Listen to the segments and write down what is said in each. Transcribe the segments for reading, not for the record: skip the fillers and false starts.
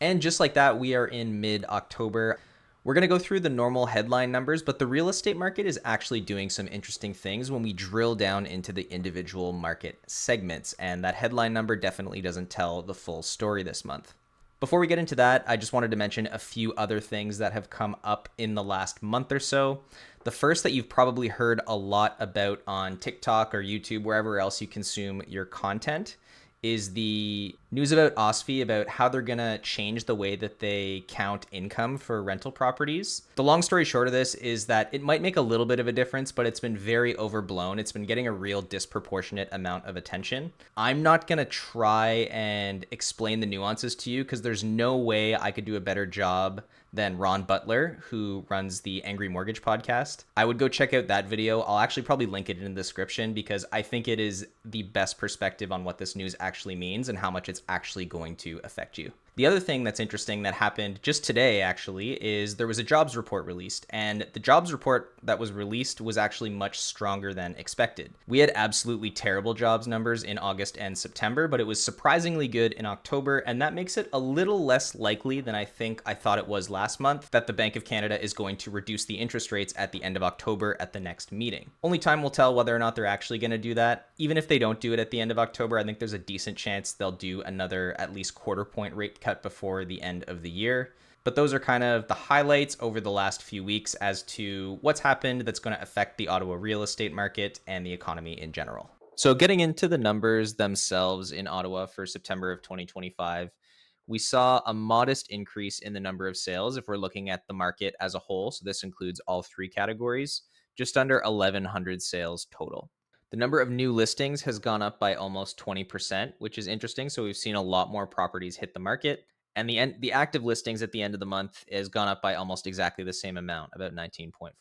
And just like that, we are in mid-October. We're going to go through the normal headline numbers, but the real estate market is actually doing some interesting things when we drill down into the individual market segments. And that headline number definitely doesn't tell the full story this month. Before we get into that, I just wanted to mention a few other things that have come up in the last month or so. The first that you've probably heard a lot about on TikTok or YouTube, wherever else you consume your content, is the news about OSFI about how they're going to change the way that they count income for rental properties. The long story short of this is that it might make a little bit of a difference, but it's been very overblown. It's been getting a real disproportionate amount of attention. I'm not going to try and explain the nuances to you because there's no way I could do a better job than Ron Butler, who runs the Angry Mortgage podcast. I would go check out that video. I'll actually probably link it in the description because I think it is the best perspective on what this news actually means and how much it's actually going to affect you. The other thing that's interesting that happened just today, actually, is there was a jobs report released, and the jobs report that was released was actually much stronger than expected. We had absolutely terrible jobs numbers in August and September, but it was surprisingly good in October, and that makes it a little less likely than I thought it was last month that the Bank of Canada is going to reduce the interest rates at the end of October at the next meeting. Only time will tell whether or not they're actually going to do that. Even if they don't do it at the end of October, I think there's a decent chance they'll do another at least quarter point rate cut before the end of the year. But those are kind of the highlights over the last few weeks as to what's happened that's going to affect the Ottawa real estate market and the economy in general. So getting into the numbers themselves in Ottawa for September of 2025, we saw a modest increase in the number of sales if we're looking at the market as a whole. So this includes all three categories, just under 1,100 sales total. The number of new listings has gone up by almost 20%, which is interesting. So we've seen a lot more properties hit the market. And the active listings at the end of the month has gone up by almost exactly the same amount, about 19.4%.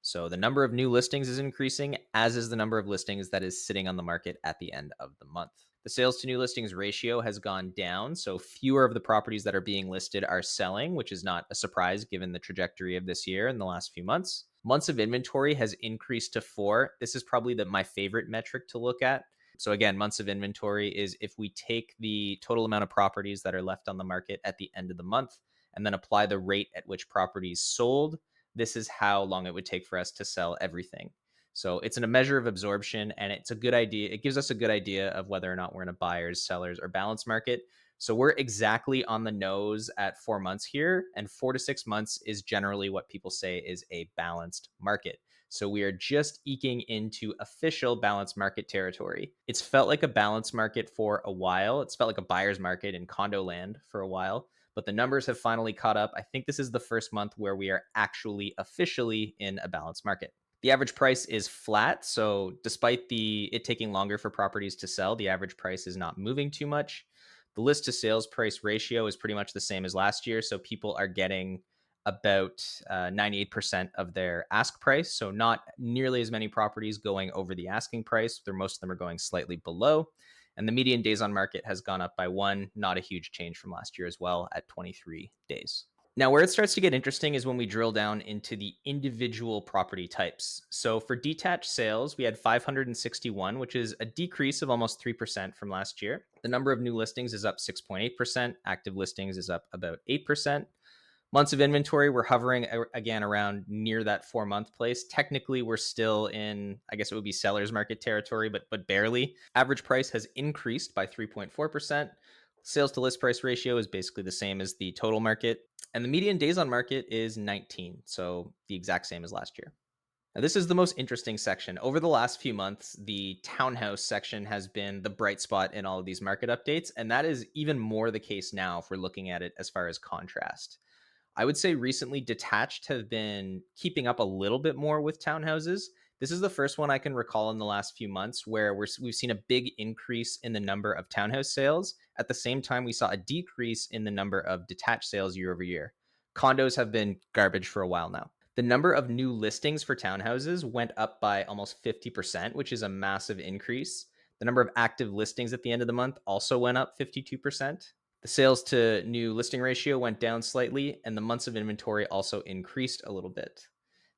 So the number of new listings is increasing, as is the number of listings that is sitting on the market at the end of the month. The sales to new listings ratio has gone down, so fewer of the properties that are being listed are selling, which is not a surprise given the trajectory of this year in the last few months. Months of inventory has increased to 4. This is probably my favorite metric to look at. So again, months of inventory is if we take the total amount of properties that are left on the market at the end of the month and then apply the rate at which properties sold, this is how long it would take for us to sell everything. So it's a measure of absorption, and it's a good idea. It gives us a good idea of whether or not we're in a buyer's, sellers, or balance market. So we're exactly on the nose at 4 months here, and 4 to 6 months is generally what people say is a balanced market. So we are just eking into official balanced market territory. It's felt like a balanced market for a while. It's felt like a buyer's market in condo land for a while, but the numbers have finally caught up. I think this is the first month where we are actually officially in a balanced market. The average price is flat, so despite it taking longer for properties to sell, the average price is not moving too much. The list to sales price ratio is pretty much the same as last year, so people are getting about 98% of their ask price, so not nearly as many properties going over the asking price. Most of them are going slightly below, and the median days on market has gone up by 1, not a huge change from last year as well, at 23 days. Now, where it starts to get interesting is when we drill down into the individual property types. So for detached sales, we had 561, which is a decrease of almost 3% from last year. The number of new listings is up 6.8%. Active listings is up about 8%. Months of inventory, we're hovering again around near that 4-month place. Technically, we're still in, I guess it would be seller's market territory, but barely. Average price has increased by 3.4%. Sales to list price ratio is basically the same as the total market. And the median days on market is 19, so the exact same as last year. Now, this is the most interesting section. Over the last few months, the townhouse section has been the bright spot in all of these market updates, and that is even more the case now if we're looking at it as far as contrast. I would say recently detached have been keeping up a little bit more with townhouses. This is the first one I can recall in the last few months where we've seen a big increase in the number of townhouse sales. At the same time, we saw a decrease in the number of detached sales year over year. Condos have been garbage for a while now. The number of new listings for townhouses went up by almost 50%, which is a massive increase. The number of active listings at the end of the month also went up 52%. The sales to new listing ratio went down slightly, and the months of inventory also increased a little bit.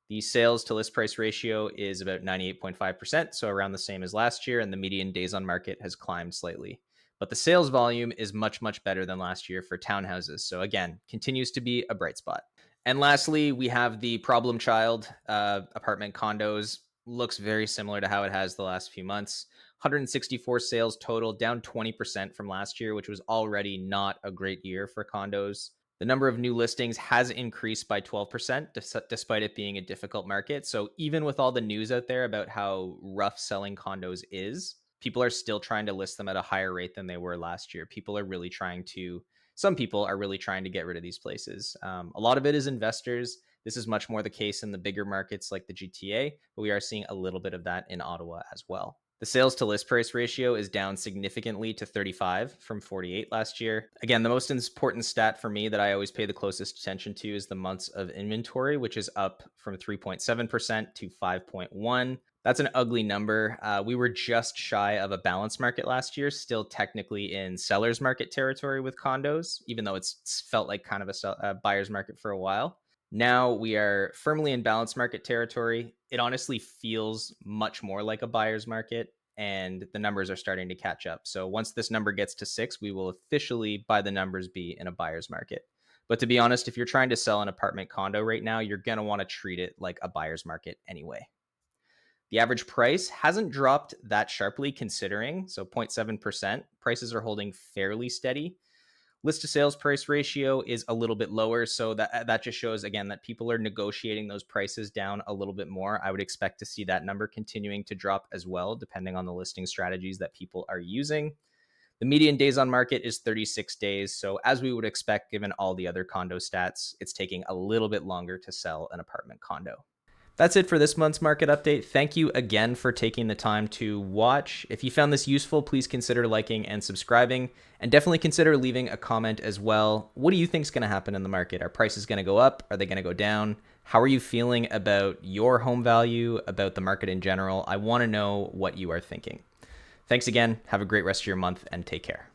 The sales to list price ratio is about 98.5%, so around the same as last year, and the median days on market has climbed slightly. But the sales volume is much, much better than last year for townhouses. So again, continues to be a bright spot. And lastly, we have the problem child, apartment condos. Looks very similar to how it has the last few months. 164 sales total, down 20% from last year, which was already not a great year for condos. The number of new listings has increased by 12%, despite it being a difficult market. So even with all the news out there about how rough selling condos is, people are still trying to list them at a higher rate than they were last year. Some people are really trying to get rid of these places. A lot of it is investors. This is much more the case in the bigger markets like the GTA, but we are seeing a little bit of that in Ottawa as well. The sales to list price ratio is down significantly to 35 from 48 last year. Again, the most important stat for me that I always pay the closest attention to is the months of inventory, which is up from 3.7% to 5.1. That's an ugly number. We were just shy of a balanced market last year, still technically in seller's market territory with condos, even though it's felt like kind of a buyer's market for a while. Now we are firmly in balanced market territory. It honestly feels much more like a buyer's market, and the numbers are starting to catch up. So once this number gets to 6, we will officially, by the numbers, be in a buyer's market. But to be honest, if you're trying to sell an apartment condo right now, you're going to want to treat it like a buyer's market anyway. The average price hasn't dropped that sharply considering, so 0.7%. Prices are holding fairly steady. List to sales price ratio is a little bit lower, so that just shows again that people are negotiating those prices down a little bit more. I would expect to see that number continuing to drop as well, depending on the listing strategies that people are using. The median days on market is 36 days, so as we would expect given all the other condo stats, it's taking a little bit longer to sell an apartment condo. That's it for this month's market update. Thank you again for taking the time to watch. If you found this useful, please consider liking and subscribing, and definitely consider leaving a comment as well. What do you think is going to happen in the market? Are prices going to go up? Are they going to go down? How are you feeling about your home value, about the market in general? I want to know what you are thinking. Thanks again. Have a great rest of your month and take care.